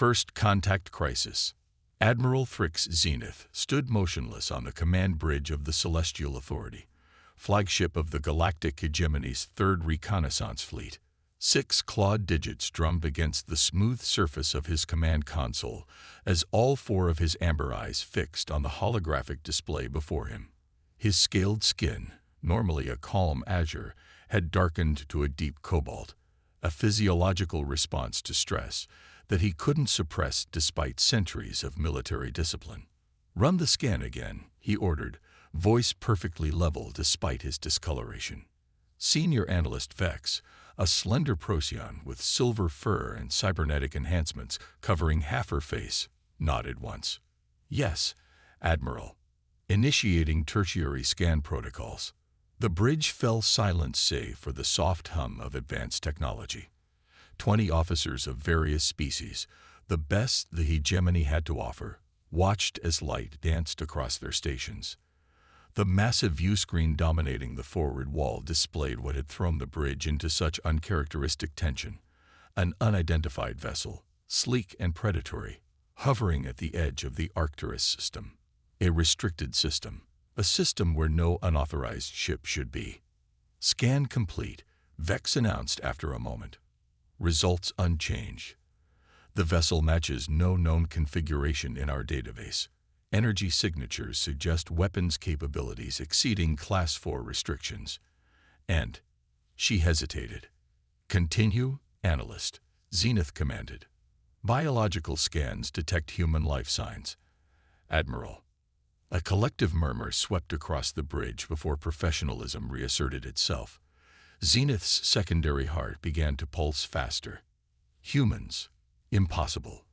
First contact crisis. Admiral Thrick's Zenith stood motionless on the command bridge of the Celestial Authority, flagship of the galactic hegemony's third reconnaissance fleet. 6 clawed digits drummed against the smooth surface of his command console as all 4 of his amber eyes fixed on the holographic display before him. His scaled skin, normally a calm azure, had darkened to a deep cobalt, a physiological response to stress that he couldn't suppress despite centuries of military discipline. "Run the scan again," he ordered, voice perfectly level despite his discoloration. Senior Analyst Vex, a slender Procyon with silver fur and cybernetic enhancements covering half her face, nodded once. "Yes, Admiral. Initiating tertiary scan protocols." The bridge fell silent save for the soft hum of advanced technology. 20 officers of various species, the best the hegemony had to offer, watched as light danced across their stations. The massive viewscreen dominating the forward wall displayed what had thrown the bridge into such uncharacteristic tension. An unidentified vessel, sleek and predatory, hovering at the edge of the Arcturus system. A restricted system, a system where no unauthorized ship should be. "Scan complete," Vex announced after a moment. "Results unchanged. The vessel matches no known configuration in our database. Energy signatures suggest weapons capabilities exceeding Class 4 restrictions." And she hesitated. "Continue, Analyst," Zenith commanded. "Biological scans detect human life signs." "Admiral." A collective murmur swept across the bridge before professionalism reasserted itself. Zenith's secondary heart began to pulse faster. Humans. Impossible.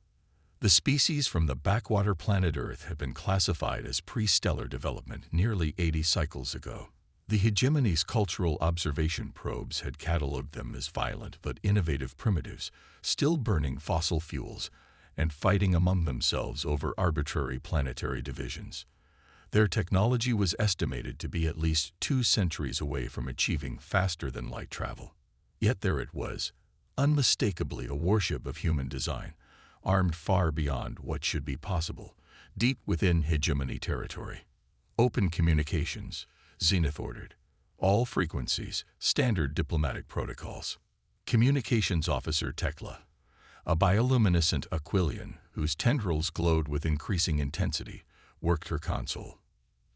The species from the backwater planet Earth had been classified as pre-stellar development nearly 80 cycles ago. The hegemony's cultural observation probes had catalogued them as violent but innovative primitives, still burning fossil fuels and fighting among themselves over arbitrary planetary divisions. Their technology was estimated to be at least 2 centuries away from achieving faster-than-light travel. Yet there it was, unmistakably a warship of human design, armed far beyond what should be possible, deep within hegemony territory. "Open communications," Zenith ordered. "All frequencies, standard diplomatic protocols." Communications Officer Tekla, a bioluminescent Aquilian whose tendrils glowed with increasing intensity, worked her console.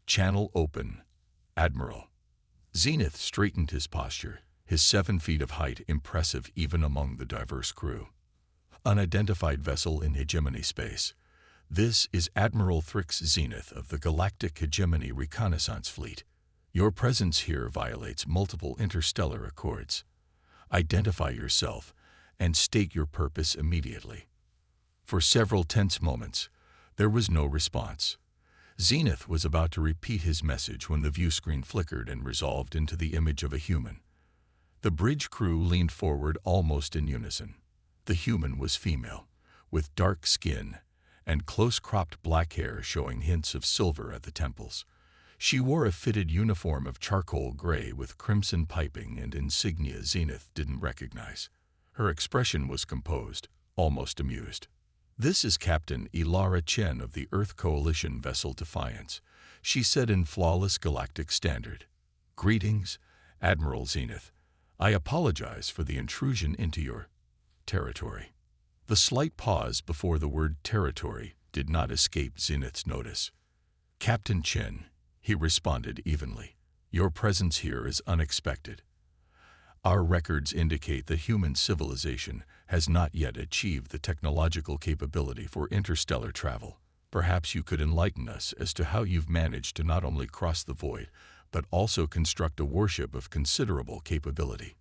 "Channel open, Admiral." Zenith straightened his posture, his 7 feet of height impressive even among the diverse crew. "Unidentified vessel in hegemony space. This is Admiral Thrick's Zenith of the Galactic Hegemony Reconnaissance Fleet. Your presence here violates multiple interstellar accords. Identify yourself and state your purpose immediately." For several tense moments, there was no response. Zenith was about to repeat his message when the viewscreen flickered and resolved into the image of a human. The bridge crew leaned forward almost in unison. The human was female, with dark skin and close-cropped black hair showing hints of silver at the temples. She wore a fitted uniform of charcoal gray with crimson piping and insignia Zenith didn't recognize. Her expression was composed, almost amused. "This is Captain Ilara Chen of the Earth Coalition vessel Defiance," she said in flawless galactic standard. "Greetings, Admiral Zenith. I apologize for the intrusion into your territory." The slight pause before the word territory did not escape Zenith's notice. "Captain Chen," he responded evenly, "your presence here is unexpected. Our records indicate that human civilization has not yet achieved the technological capability for interstellar travel. Perhaps you could enlighten us as to how you've managed to not only cross the void, but also construct a warship of considerable capability."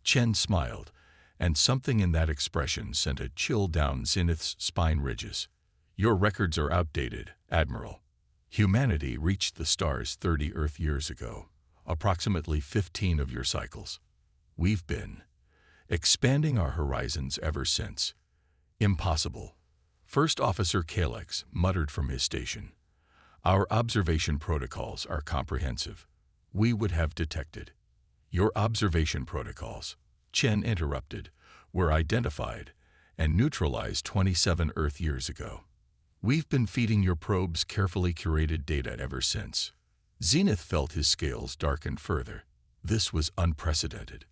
Chen smiled, and something in that expression sent a chill down Zenith's spine ridges. "Your records are outdated, Admiral. Humanity reached the stars 30 Earth years ago, approximately 15 of your cycles. We've been expanding our horizons ever since." "Impossible," First Officer Kalex muttered from his station. "Our observation protocols are comprehensive. We would have detected." "Your observation protocols," Chen interrupted, "were identified and neutralized 27 Earth years ago. We've been feeding your probes carefully curated data ever since. Zenith felt his scales darken further. This was unprecedented.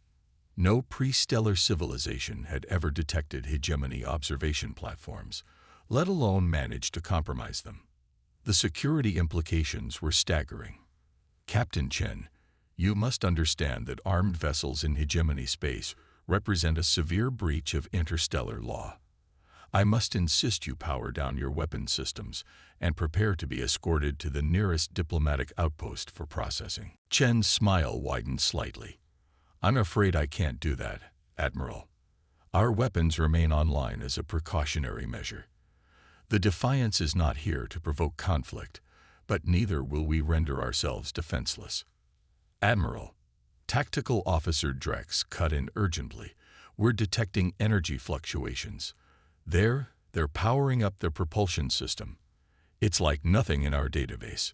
No pre-stellar civilization had ever detected hegemony observation platforms, let alone managed to compromise them. The security implications were staggering. Captain Chen, you must understand that armed vessels in hegemony space represent a severe breach of interstellar law. I must insist you power down your weapon systems and prepare to be escorted to the nearest diplomatic outpost for processing. Chen's smile widened slightly. I'm afraid I can't do that, Admiral. Our weapons remain online as a precautionary measure. The Defiance is not here to provoke conflict, but neither will we render ourselves defenseless. Admiral, Tactical Officer Drex cut in urgently. We're detecting energy fluctuations. They're powering up their propulsion system. It's like nothing in our database.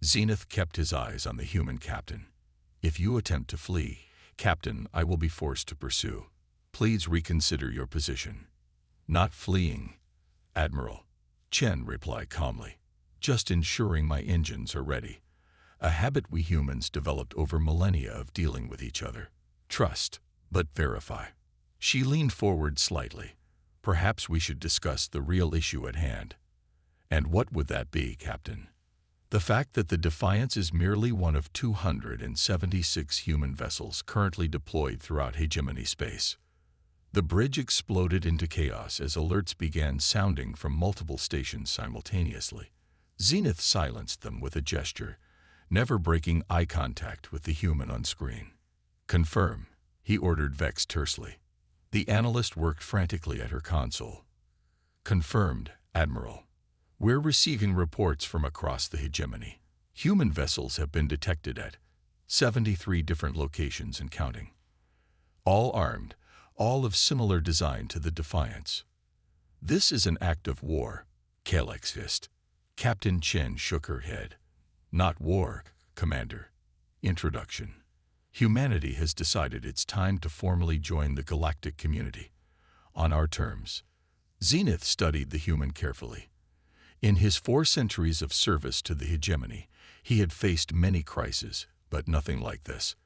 Zenith kept his eyes on the human captain. If you attempt to flee, Captain, I will be forced to pursue. Please reconsider your position. Not fleeing, Admiral, Chen replied calmly. Just ensuring my engines are ready. A habit we humans developed over millennia of dealing with each other. Trust, but verify. She leaned forward slightly. Perhaps we should discuss the real issue at hand. And what would that be, Captain? The fact that the Defiance is merely one of 276 human vessels currently deployed throughout hegemony space. The bridge exploded into chaos as alerts began sounding from multiple stations simultaneously. Zenith silenced them with a gesture, never breaking eye contact with the human on screen. Confirm, he ordered Vex tersely. The analyst worked frantically at her console. Confirmed, Admiral. We're receiving reports from across the hegemony. Human vessels have been detected at 73 different locations and counting. All armed, all of similar design to the Defiance. This is an act of war, Kalex hissed. Captain Chen shook her head. Not war, Commander. Introduction. Humanity has decided it's time to formally join the galactic community. On our terms. Zenith studied the human carefully. In his 4 centuries of service to the hegemony, he had faced many crises, but nothing like this.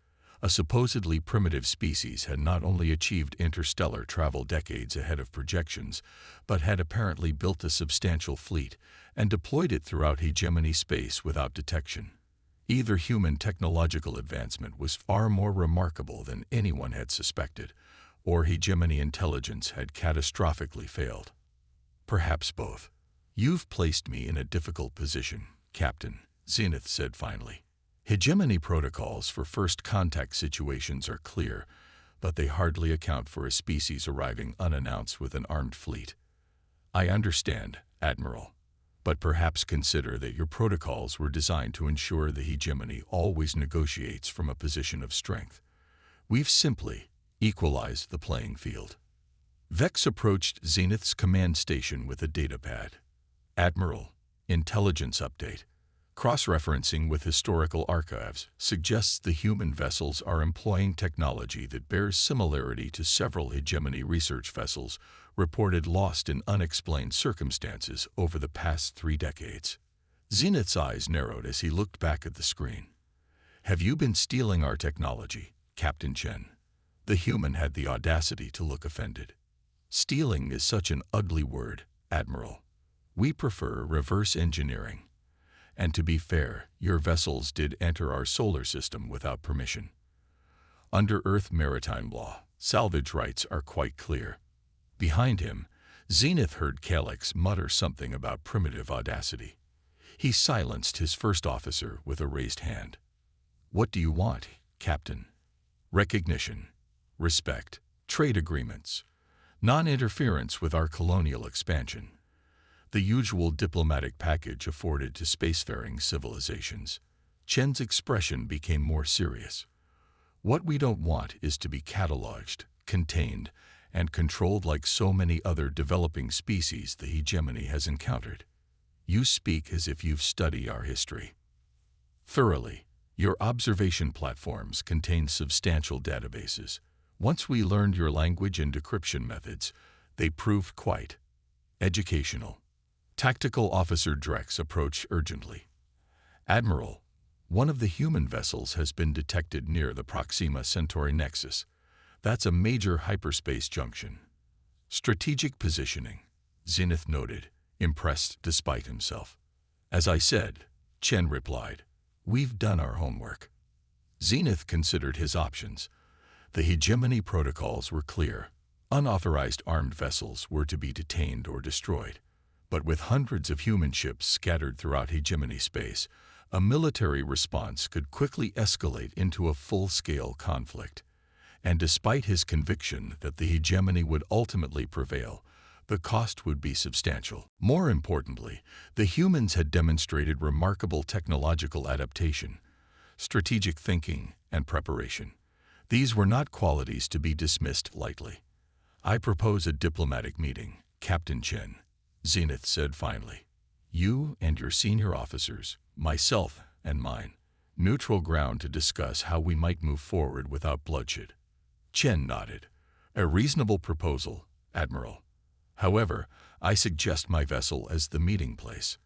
A supposedly primitive species had not only achieved interstellar travel decades ahead of projections, but had apparently built a substantial fleet and deployed it throughout hegemony space without detection. Either human technological advancement was far more remarkable than anyone had suspected, or hegemony intelligence had catastrophically failed. Perhaps both. You've placed me in a difficult position, Captain, Zenith said finally. Hegemony protocols for first contact situations are clear, but they hardly account for a species arriving unannounced with an armed fleet. I understand, Admiral, but perhaps consider that your protocols were designed to ensure the hegemony always negotiates from a position of strength. We've simply equalized the playing field. Vex approached Zenith's command station with a datapad. Admiral, intelligence update. Cross-referencing with historical archives suggests the human vessels are employing technology that bears similarity to several hegemony research vessels reported lost in unexplained circumstances over the past 3 decades. Zenith's eyes narrowed as he looked back at the screen. Have you been stealing our technology, Captain Chen? The human had the audacity to look offended. Stealing is such an ugly word, Admiral. We prefer reverse engineering. And to be fair, your vessels did enter our solar system without permission. Under Earth maritime law, salvage rights are quite clear. Behind him, Zenith heard Kalex mutter something about primitive audacity. He silenced his first officer with a raised hand. What do you want, Captain? Recognition, respect, trade agreements, non-interference with our colonial expansion. The usual diplomatic package afforded to spacefaring civilizations. Chen's expression became more serious. What we don't want is to be cataloged, contained, and controlled like so many other developing species the hegemony has encountered. You speak as if you've studied our history. Thoroughly, your observation platforms contain substantial databases. Once we learned your language and decryption methods, They proved quite educational. Tactical Officer Drex approached urgently. Admiral, one of the human vessels has been detected near the Proxima Centauri nexus. That's a major hyperspace junction. Strategic positioning, Zenith noted, impressed despite himself. As I said, Chen replied, we've done our homework. Zenith considered his options. The hegemony protocols were clear. Unauthorized armed vessels were to be detained or destroyed. But with hundreds of human ships scattered throughout hegemony space, a military response could quickly escalate into a full-scale conflict. And despite his conviction that the hegemony would ultimately prevail, the cost would be substantial. More importantly, the humans had demonstrated remarkable technological adaptation, strategic thinking, and preparation. These were not qualities to be dismissed lightly. I propose a diplomatic meeting, Captain Chen, Zenith said finally. You and your senior officers, myself and mine, neutral ground to discuss how we might move forward without bloodshed. Chen nodded. A reasonable proposal, Admiral. However, I suggest my vessel as the meeting place,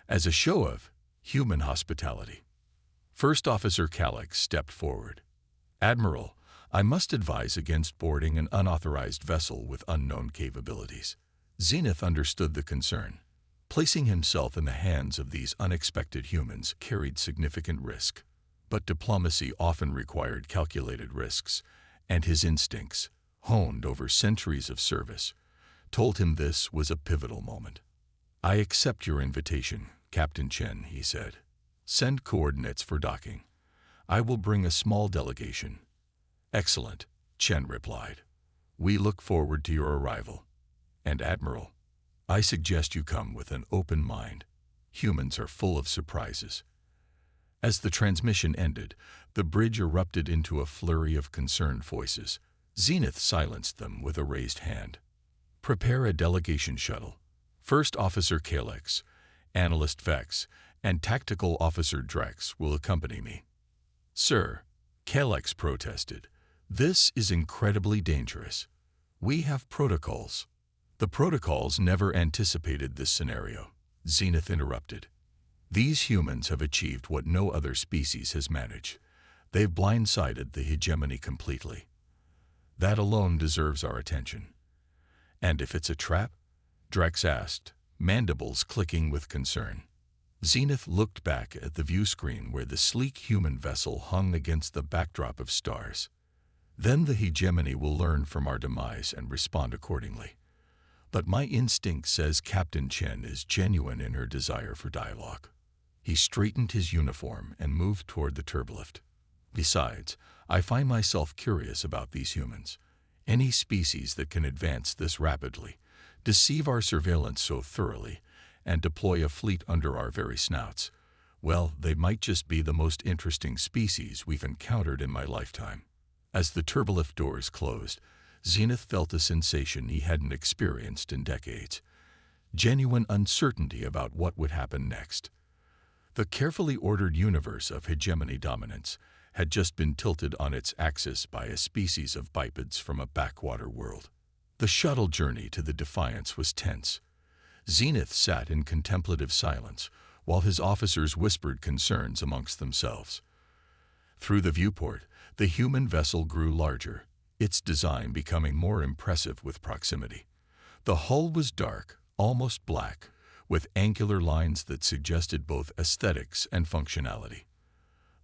as a show of human hospitality. First Officer Calyx stepped forward. Admiral, I must advise against boarding an unauthorized vessel with unknown capabilities. Zenith understood the concern. Placing himself in the hands of these unexpected humans carried significant risk. But diplomacy often required calculated risks, and his instincts, honed over centuries of service, told him this was a pivotal moment. I accept your invitation, Captain Chen, he said. Send coordinates for docking. I will bring a small delegation. Excellent, Chen replied. We look forward to your arrival. And Admiral, I suggest you come with an open mind. Humans are full of surprises. As the transmission ended, the bridge erupted into a flurry of concerned voices. Zenith silenced them with a raised hand. Prepare a delegation shuttle. First Officer Calyx, Analyst Vex, and Tactical Officer Drex will accompany me. Sir, Calyx protested, this is incredibly dangerous. We have protocols. The protocols never anticipated this scenario, Zenith interrupted. These humans have achieved what no other species has managed. They've blindsided the hegemony completely. That alone deserves our attention. And if it's a trap? Drex asked, mandibles clicking with concern. Zenith looked back at the view screen where the sleek human vessel hung against the backdrop of stars. Then the hegemony will learn from our demise and respond accordingly. But my instinct says Captain Chen is genuine in her desire for dialogue. He straightened his uniform and moved toward the turbolift. Besides, I find myself curious about these humans. Any species that can advance this rapidly, deceive our surveillance so thoroughly, and deploy a fleet under our very snouts, well, they might just be the most interesting species we've encountered in my lifetime. As the turbolift doors closed, Zenith felt a sensation he hadn't experienced in decades. Genuine uncertainty about what would happen next. The carefully ordered universe of hegemony dominance had just been tilted on its axis by a species of bipeds from a backwater world. The shuttle journey to the Defiance was tense. Zenith sat in contemplative silence, while his officers whispered concerns amongst themselves. Through the viewport, the human vessel grew larger, its design becoming more impressive with proximity. The hull was dark, almost black, with angular lines that suggested both aesthetics and functionality.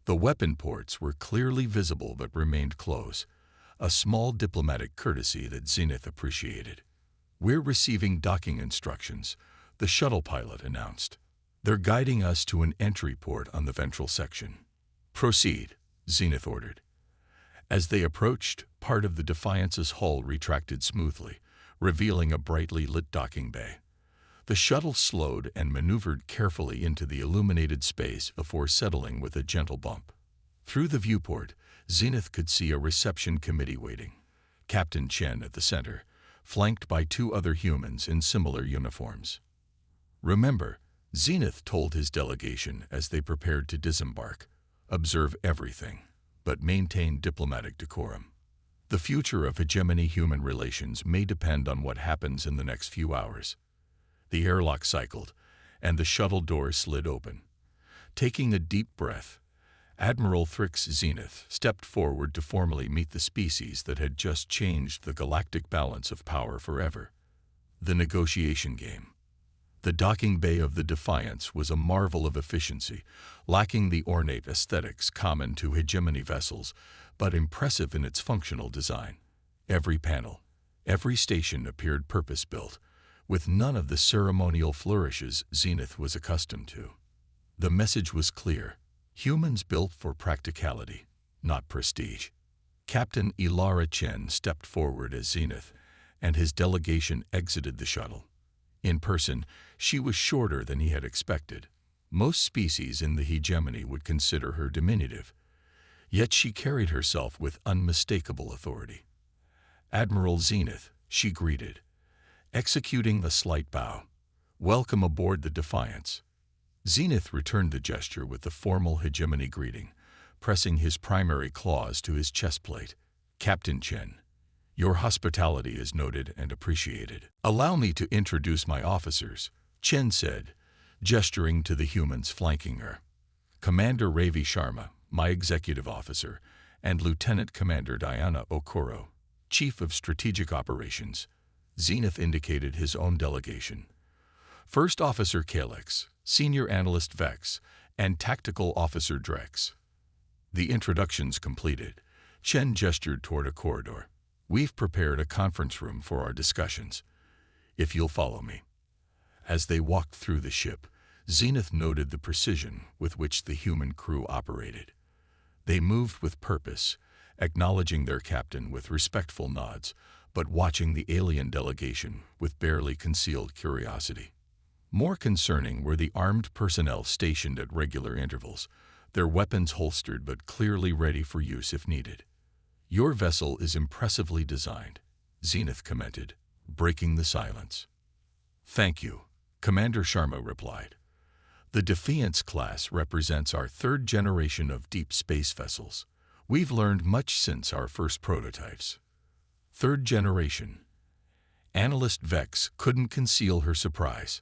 The weapon ports were clearly visible but remained closed, a small diplomatic courtesy that Zenith appreciated. We're receiving docking instructions, the shuttle pilot announced. They're guiding us to an entry port on the ventral section. Proceed, Zenith ordered. As they approached, part of the Defiance's hull retracted smoothly, revealing a brightly lit docking bay. The shuttle slowed and maneuvered carefully into the illuminated space before settling with a gentle bump. Through the viewport, Zenith could see a reception committee waiting. Captain Chen at the center, flanked by two other humans in similar uniforms. Remember, Zenith told his delegation as they prepared to disembark, observe everything, but maintain diplomatic decorum. The future of hegemony-human relations may depend on what happens in the next few hours. The airlock cycled, and the shuttle doors slid open. Taking a deep breath, Admiral Thrix Zenith stepped forward to formally meet the species that had just changed the galactic balance of power forever. The negotiation game. The docking bay of the Defiance was a marvel of efficiency, lacking the ornate aesthetics common to hegemony vessels, but impressive in its functional design. Every panel, every station appeared purpose-built, with none of the ceremonial flourishes Zenith was accustomed to. The message was clear: humans built for practicality, not prestige. Captain Ilara Chen stepped forward as Zenith, and his delegation exited the shuttle. In person, she was shorter than he had expected. Most species in the hegemony would consider her diminutive, yet she carried herself with unmistakable authority. "Admiral Zenith," she greeted, executing a slight bow. "Welcome aboard the Defiance." Zenith returned the gesture with the formal hegemony greeting, pressing his primary claws to his chest plate. "Captain Chen, your hospitality is noted and appreciated." "Allow me to introduce my officers," Chen said, gesturing to the humans flanking her. "Commander Ravi Sharma, my executive officer, and Lieutenant Commander Diana Okoro, Chief of Strategic Operations." Zenith indicated his own delegation. "First Officer Kalex, Senior Analyst Vex, and Tactical Officer Drex." The introductions completed, Chen gestured toward a corridor. "We've prepared a conference room for our discussions, if you'll follow me." As they walked through the ship, Zenith noted the precision with which the human crew operated. They moved with purpose, acknowledging their captain with respectful nods, but watching the alien delegation with barely concealed curiosity. More concerning were the armed personnel stationed at regular intervals, their weapons holstered but clearly ready for use if needed. "Your vessel is impressively designed," Zenith commented, breaking the silence. "Thank you," Commander Sharma replied. "The Defiance class represents our third generation of deep space vessels. We've learned much since our first prototypes." "Third generation." Analyst Vex couldn't conceal her surprise.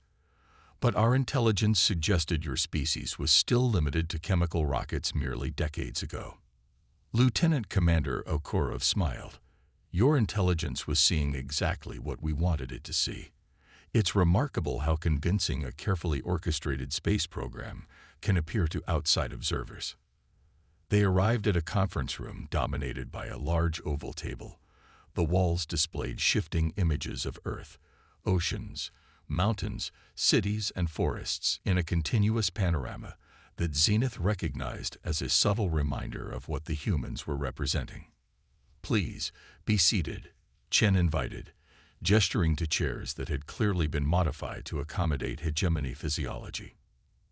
"But our intelligence suggested your species was still limited to chemical rockets merely decades ago." Lieutenant Commander Okorov smiled. "Your intelligence was seeing exactly what we wanted it to see. It's remarkable how convincing a carefully orchestrated space program can appear to outside observers." They arrived at a conference room dominated by a large oval table. The walls displayed shifting images of Earth, oceans, mountains, cities, and forests in a continuous panorama that Zenith recognized as a subtle reminder of what the humans were representing. "Please, be seated," Chen invited, gesturing to chairs that had clearly been modified to accommodate hegemony physiology.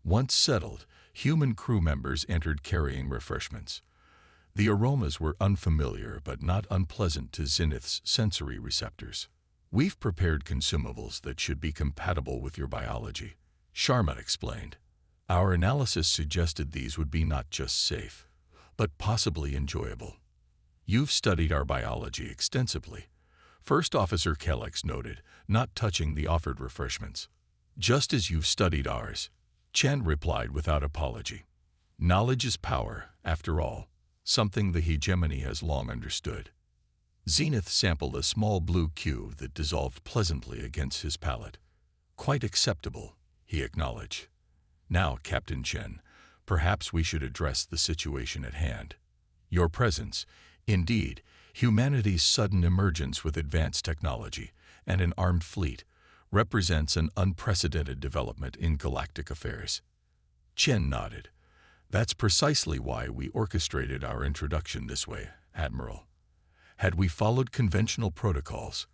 Once settled, human crew members entered carrying refreshments. The aromas were unfamiliar but not unpleasant to Zenith's sensory receptors. "We've prepared consumables that should be compatible with your biology," Sharma explained. "Our analysis suggested these would be not just safe, but possibly enjoyable." "You've studied our biology extensively," First Officer Kalex noted, not touching the offered refreshments. "Just as you've studied ours," Chen replied without apology. "Knowledge is power, after all, something the hegemony has long understood." Zenith sampled a small blue cube that dissolved pleasantly against his palate. "Quite acceptable," he acknowledged. "Now, Captain Chen, perhaps we should address the situation at hand. Your presence, indeed, humanity's sudden emergence with advanced technology and an armed fleet, represents an unprecedented development in galactic affairs." Chen nodded. "That's precisely why we orchestrated our introduction this way, Admiral. Had we followed conventional protocols,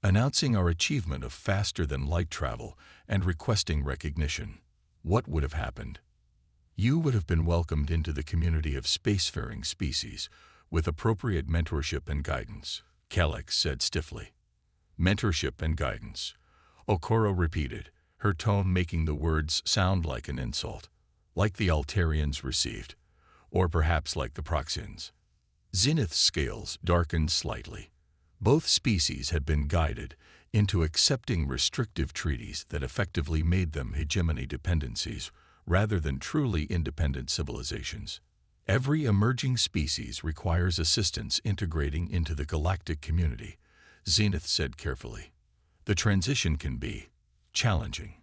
announcing our achievement of faster-than-light travel and requesting recognition, what would have happened? You would have been welcomed into the community of spacefaring species with appropriate mentorship and guidance," Kalex said stiffly. "Mentorship and guidance," Okoro repeated, her tone making the words sound like an insult. "Like the Altarians received, or perhaps like the Proxians." Zenith's scales darkened slightly. Both species had been guided into accepting restrictive treaties that effectively made them hegemony dependencies rather than truly independent civilizations. Every emerging species requires assistance integrating into the galactic community, Zenith said carefully. The transition can be challenging.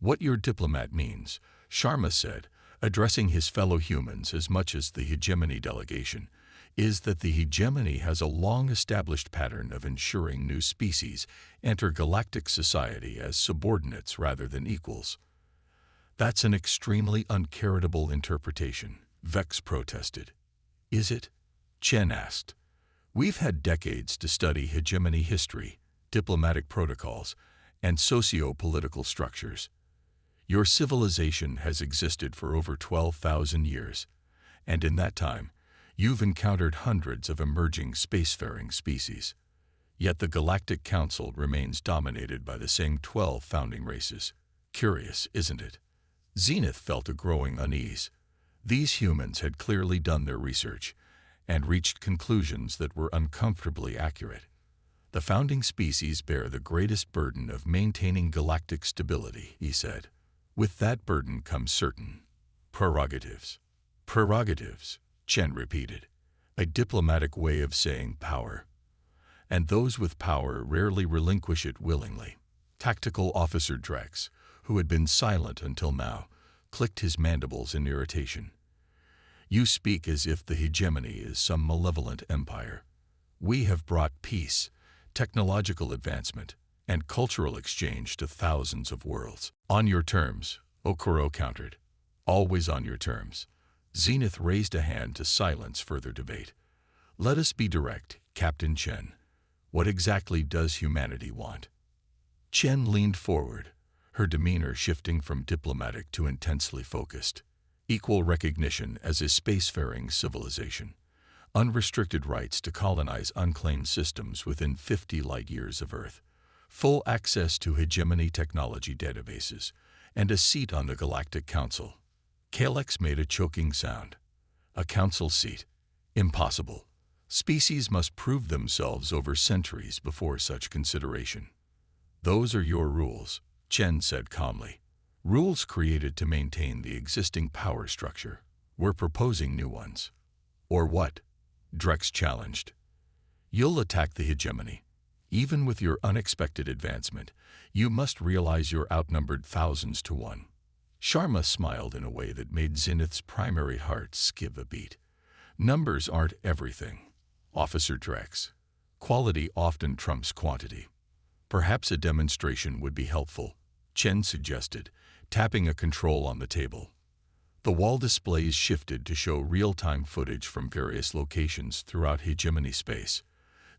What your diplomat means, Sharma said, addressing his fellow humans as much as the hegemony delegation, is that the hegemony has a long-established pattern of ensuring new species enter galactic society as subordinates rather than equals. That's an extremely uncharitable interpretation, Vex protested. Is it? Chen asked. We've had decades to study hegemony history, diplomatic protocols, and socio-political structures. Your civilization has existed for over 12,000 years, and in that time, you've encountered hundreds of emerging spacefaring species. Yet the Galactic Council remains dominated by the same 12 founding races. Curious, isn't it? Zenith felt a growing unease. These humans had clearly done their research and reached conclusions that were uncomfortably accurate. The founding species bear the greatest burden of maintaining galactic stability, he said. With that burden comes certain prerogatives. Prerogatives, Chen repeated, a diplomatic way of saying power. And those with power rarely relinquish it willingly. Tactical Officer Drex, who had been silent until now, clicked his mandibles in irritation. You speak as if the hegemony is some malevolent empire. We have brought peace, technological advancement, and cultural exchange to thousands of worlds. On your terms, Okoro countered. Always on your terms. Zenith raised a hand to silence further debate. Let us be direct, Captain Chen. What exactly does humanity want? Chen leaned forward, her demeanor shifting from diplomatic to intensely focused. Equal recognition as a spacefaring civilization. Unrestricted rights to colonize unclaimed systems within 50 light-years of Earth. Full access to hegemony technology databases, and a seat on the Galactic Council. Kalex made a choking sound. A council seat. Impossible. Species must prove themselves over centuries before such consideration. Those are your rules, Chen said calmly. Rules created to maintain the existing power structure. We're proposing new ones. Or what? Drex challenged. You'll attack the hegemony. Even with your unexpected advancement, you must realize you're outnumbered thousands to one. Sharma smiled in a way that made Zenith's primary heart skip a beat. Numbers aren't everything, Officer Drex. Quality often trumps quantity. Perhaps a demonstration would be helpful, Chen suggested, tapping a control on the table. The wall displays shifted to show real-time footage from various locations throughout hegemony space.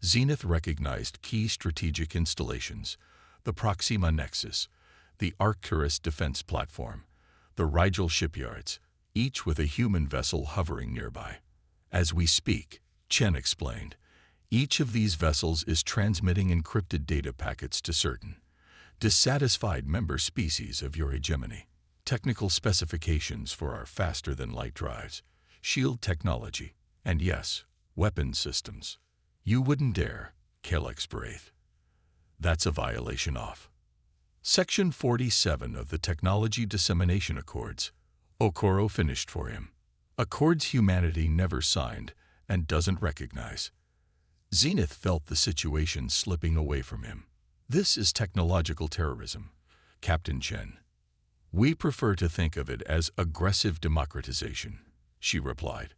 Zenith recognized key strategic installations, the Proxima Nexus, the Arcturus defense platform, the Rigel shipyards, each with a human vessel hovering nearby. As we speak, Chen explained, each of these vessels is transmitting encrypted data packets to certain dissatisfied member species of your hegemony. Technical specifications for our faster-than-light drives, shield technology, and yes, weapon systems. You wouldn't dare, Kalex breathed. That's a violation of Section 47 of the Technology Dissemination Accords. Okoro finished for him. Accords humanity never signed and doesn't recognize. Zenith felt the situation slipping away from him. This is technological terrorism, Captain Chen. We prefer to think of it as aggressive democratization, she replied.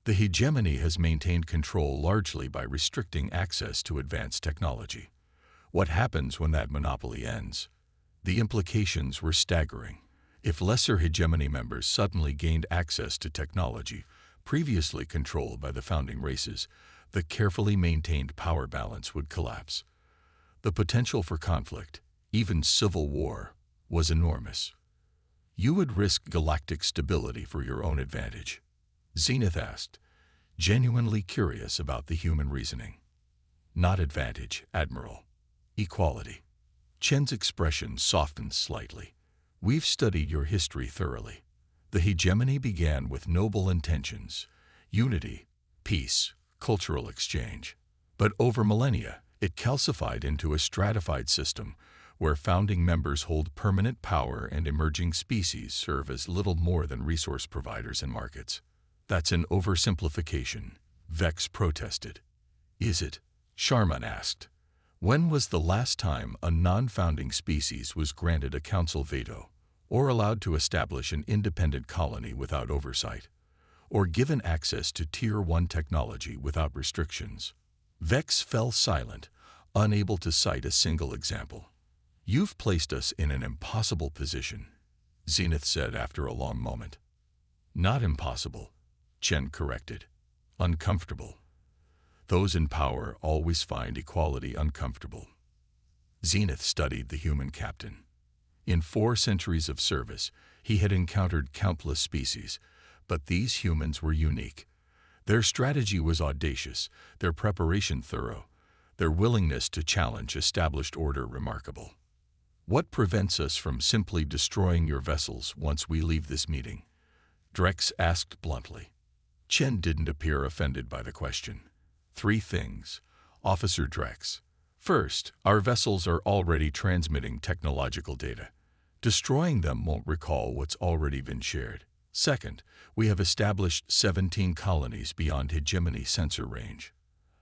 The hegemony has maintained control largely by restricting access to advanced technology. What happens when that monopoly ends? The implications were staggering. If lesser hegemony members suddenly gained access to technology previously controlled by the founding races, the carefully maintained power balance would collapse. The potential for conflict, even civil war, was enormous. You would risk galactic stability for your own advantage, Zenith asked, genuinely curious about the human reasoning. Not advantage, Admiral. Equality. Chen's expression softened slightly. We've studied your history thoroughly. The hegemony began with noble intentions: unity, peace, cultural exchange. But over millennia, it calcified into a stratified system where founding members hold permanent power and emerging species serve as little more than resource providers and markets. That's an oversimplification, Vex protested. Is it? Sharman asked. When was the last time a non-founding species was granted a council veto, or allowed to establish an independent colony without oversight, or given access to Tier 1 technology without restrictions? Vex fell silent, unable to cite a single example. You've placed us in an impossible position, Zenith said after a long moment. Not impossible, Chen corrected. Uncomfortable. Those in power always find equality uncomfortable. Zenith studied the human captain. In 4 centuries of service, he had encountered countless species, but these humans were unique. Their strategy was audacious, their preparation thorough, their willingness to challenge established order remarkable. What prevents us from simply destroying your vessels once we leave this meeting? Drex asked bluntly. Chen didn't appear offended by the question. 3 things, Officer Drex. First, our vessels are already transmitting technological data. Destroying them won't recall what's already been shared. Second, we have established 17 colonies beyond hegemony sensor range.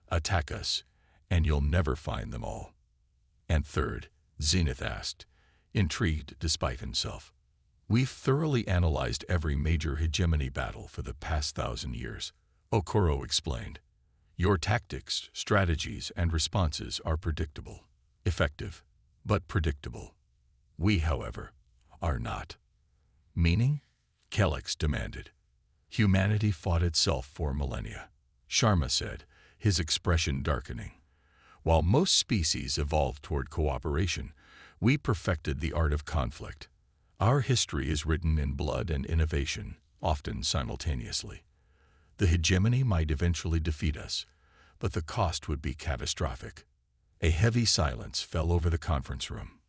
Attack us, and you'll never find them all. And third, Zenith asked, intrigued despite himself. We've thoroughly analyzed every major hegemony battle for the past 1,000 years, Okoro explained. Your tactics, strategies, and responses are predictable, effective, but predictable. We, however, are not. Meaning? Kellex demanded. Humanity fought itself for millennia, Sharma said, his expression darkening. While most species evolved toward cooperation, we perfected the art of conflict. Our history is written in blood and innovation, often simultaneously. The hegemony might eventually defeat us, but the cost would be catastrophic. A heavy silence fell over the conference room.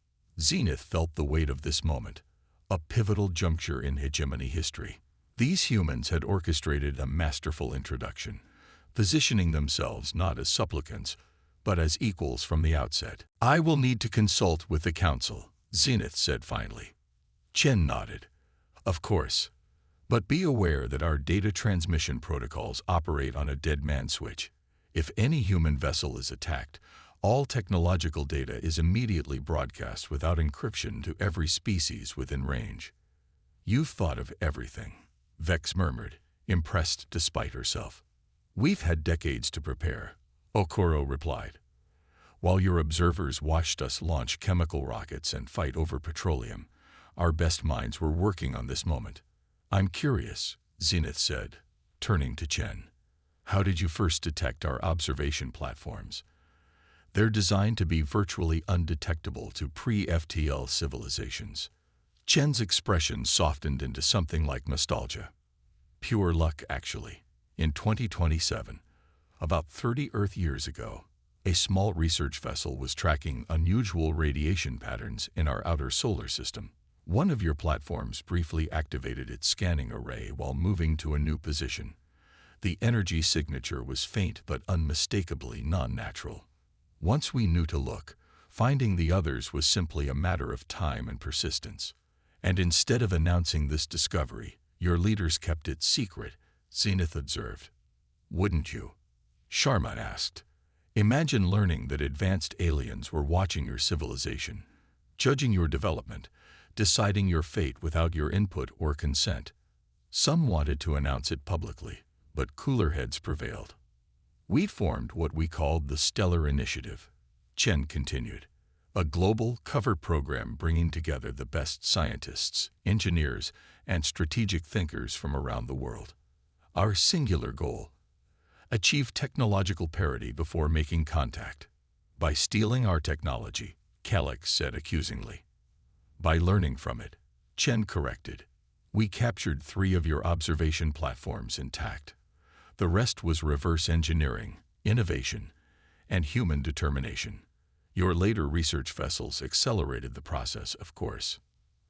Zenith felt the weight of this moment, a pivotal juncture in hegemony history. These humans had orchestrated a masterful introduction, positioning themselves not as supplicants, but as equals from the outset. I will need to consult with the council, Zenith said finally. Chen nodded. Of course. But be aware that our data transmission protocols operate on a dead man switch. If any human vessel is attacked, all technological data is immediately broadcast without encryption to every species within range. You've thought of everything, Vex murmured, impressed despite herself. We've had decades to prepare, Okoro replied. While your observers watched us launch chemical rockets and fight over petroleum, our best minds were working on this moment. I'm curious, Zenith said, turning to Chen. How did you first detect our observation platforms? They're designed to be virtually undetectable to pre-FTL civilizations. Chen's expression softened into something like nostalgia. Pure luck, actually. In 2027, about 30 Earth years ago, a small research vessel was tracking unusual radiation patterns in our outer solar system. One of your platforms briefly activated its scanning array while moving to a new position. The energy signature was faint but unmistakably non-natural. Once we knew to look, finding the others was simply a matter of time and persistence. And instead of announcing this discovery, your leaders kept it secret, Zenith observed. Wouldn't you? Sharma asked. Imagine learning that advanced aliens were watching your civilization, judging your development, deciding your fate without your input or consent. Some wanted to announce it publicly, but cooler heads prevailed. We formed what we called the Stellar Initiative, Chen continued, a global cover program bringing together the best scientists, engineers, and strategic thinkers from around the world. Our singular goal: achieve technological parity before making contact. By stealing our technology, Kellex said accusingly. By learning from it, Chen corrected. We captured 3 of your observation platforms intact. The rest was reverse engineering, innovation, and human determination. Your later research vessels accelerated the process, of course.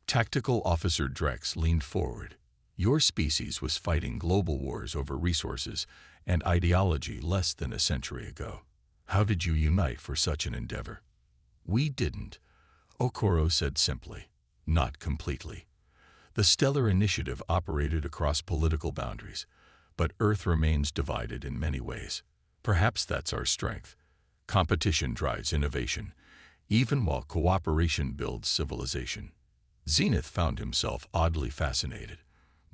Tactical Officer Drex leaned forward. Your species was fighting global wars over resources and ideology less than a century ago. How did you unite for such an endeavor? We didn't, Okoro said simply. Not completely. The Stellar Initiative operated across political boundaries, but Earth remains divided in many ways. Perhaps that's our strength. Competition drives innovation, even while cooperation builds civilization. Zenith found himself oddly fascinated.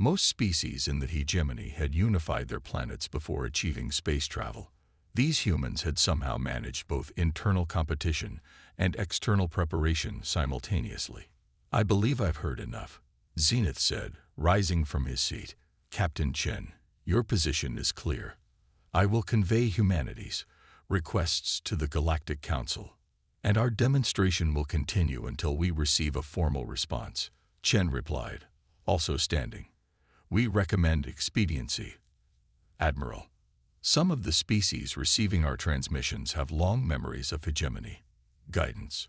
Most species in the hegemony had unified their planets before achieving space travel. These humans had somehow managed both internal competition and external preparation simultaneously. I believe I've heard enough, Zenith said, rising from his seat. Captain Chen, your position is clear. I will convey humanity's requests to the Galactic Council, and our demonstration will continue until we receive a formal response. Chen replied, also standing. We recommend expediency. Admiral, some of the species receiving our transmissions have long memories of hegemony. Guidance.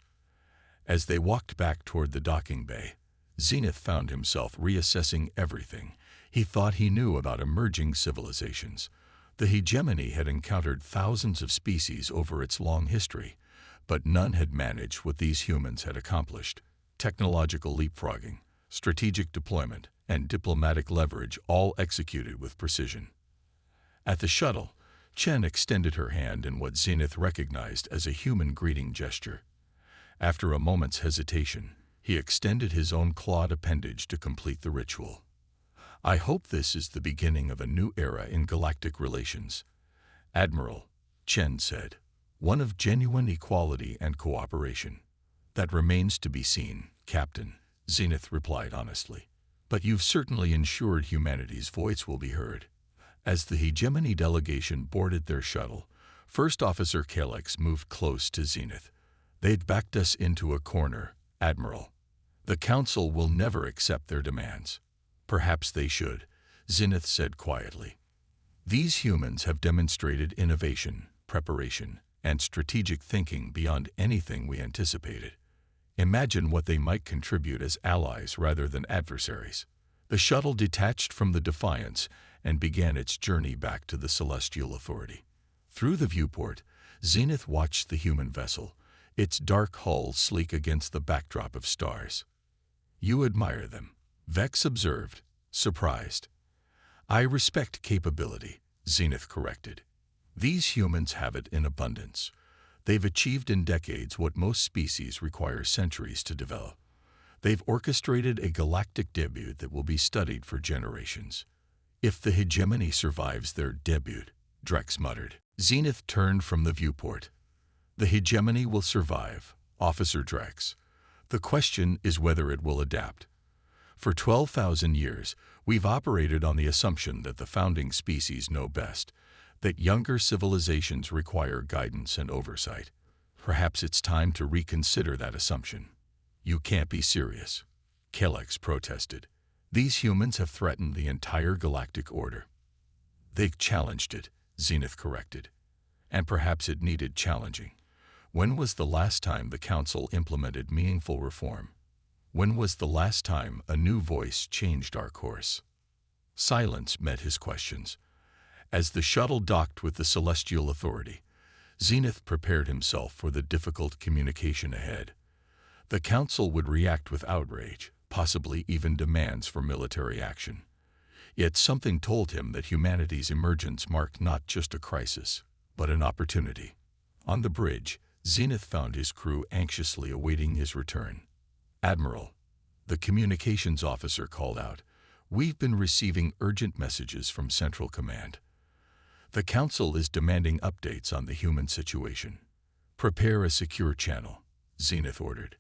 As they walked back toward the docking bay, Zenith found himself reassessing everything he thought he knew about emerging civilizations. The hegemony had encountered thousands of species over its long history, but none had managed what these humans had accomplished. Technological leapfrogging, strategic deployment, and diplomatic leverage all executed with precision. At the shuttle, Chen extended her hand in what Zenith recognized as a human greeting gesture. After a moment's hesitation, he extended his own clawed appendage to complete the ritual. I hope this is the beginning of a new era in galactic relations. Admiral, Chen said, one of genuine equality and cooperation. That remains to be seen, Captain, Zenith replied honestly. But you've certainly ensured humanity's voice will be heard. As the hegemony delegation boarded their shuttle, First Officer Kalex moved close to Zenith. They'd backed us into a corner, Admiral. The Council will never accept their demands. Perhaps they should, Zenith said quietly. These humans have demonstrated innovation, preparation, and strategic thinking beyond anything we anticipated. Imagine what they might contribute as allies rather than adversaries. The shuttle detached from the Defiance and began its journey back to the Celestial Authority. Through the viewport, Zenith watched the human vessel, its dark hull sleek against the backdrop of stars. You admire them, Vex observed, surprised. I respect capability, Zenith corrected. These humans have it in abundance. They've achieved in decades what most species require centuries to develop. They've orchestrated a galactic debut that will be studied for generations. If the hegemony survives their debut, Drex muttered. Zenith turned from the viewport. The hegemony will survive, Officer Drex. The question is whether it will adapt. For 12,000 years, we've operated on the assumption that the founding species know best, that younger civilizations require guidance and oversight. Perhaps it's time to reconsider that assumption. You can't be serious, Kalex protested. These humans have threatened the entire galactic order. They've challenged it, Zenith corrected. And perhaps it needed challenging. When was the last time the Council implemented meaningful reform? When was the last time a new voice changed our course? Silence met his questions. As the shuttle docked with the Celestial Authority, Zenith prepared himself for the difficult communication ahead. The Council would react with outrage, possibly even demands for military action. Yet something told him that humanity's emergence marked not just a crisis, but an opportunity. On the bridge, Zenith found his crew anxiously awaiting his return. Admiral, the communications officer called out, we've been receiving urgent messages from Central Command. The Council is demanding updates on the human situation. Prepare a secure channel, Zenith ordered,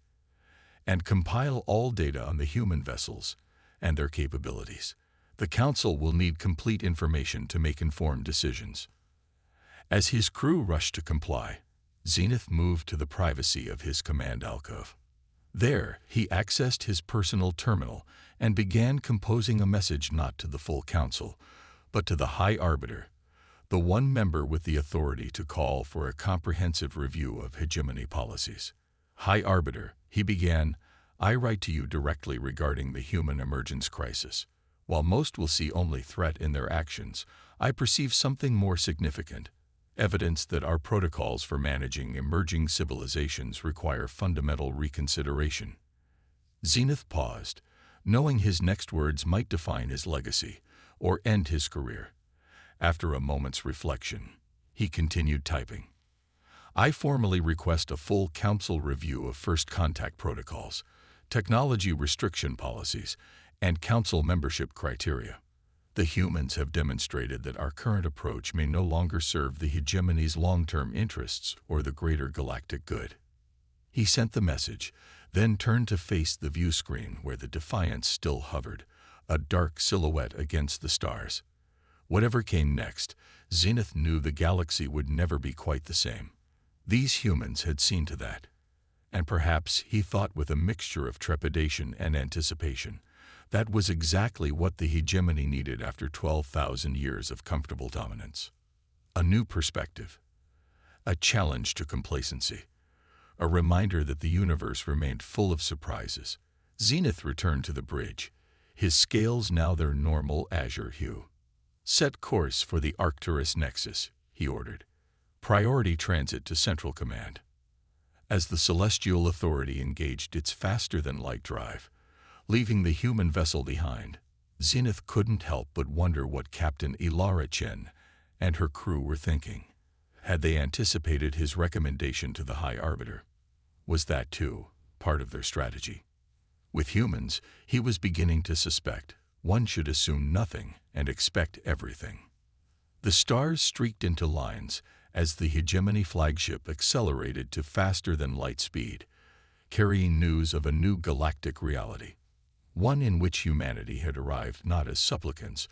and compile all data on the human vessels and their capabilities. The Council will need complete information to make informed decisions. As his crew rushed to comply, Zenith moved to the privacy of his command alcove. There, he accessed his personal terminal and began composing a message not to the full Council, but to the High Arbiter, the one member with the authority to call for a comprehensive review of hegemony policies. High Arbiter, he began, I write to you directly regarding the human emergence crisis. While most will see only threat in their actions, I perceive something more significant, evidence that our protocols for managing emerging civilizations require fundamental reconsideration. Zenith paused, knowing his next words might define his legacy or end his career. After a moment's reflection, he continued typing. I formally request a full council review of first contact protocols, technology restriction policies, and council membership criteria. The humans have demonstrated that our current approach may no longer serve the hegemony's long-term interests or the greater galactic good. He sent the message, then turned to face the view screen where the Defiance still hovered, a dark silhouette against the stars. Whatever came next, Zenith knew the galaxy would never be quite the same. These humans had seen to that. And perhaps, he thought with a mixture of trepidation and anticipation, that was exactly what the hegemony needed after 12,000 years of comfortable dominance. A new perspective. A challenge to complacency. A reminder that the universe remained full of surprises. Zenith returned to the bridge, his scales now their normal azure hue. Set course for the Arcturus Nexus, he ordered. Priority transit to Central Command. As the Celestial Authority engaged its faster-than-light drive, leaving the human vessel behind, Zenith couldn't help but wonder what Captain Ilara Chen and her crew were thinking. Had they anticipated his recommendation to the High Arbiter? Was that, too, part of their strategy? With humans, he was beginning to suspect one should assume nothing and expect everything. The stars streaked into lines as the hegemony flagship accelerated to faster-than-light speed, carrying news of a new galactic reality, one in which humanity had arrived not as supplicants,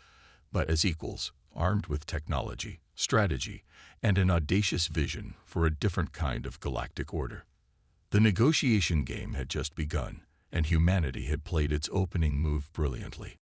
but as equals, armed with technology, strategy, and an audacious vision for a different kind of galactic order. The negotiation game had just begun, and humanity had played its opening move brilliantly.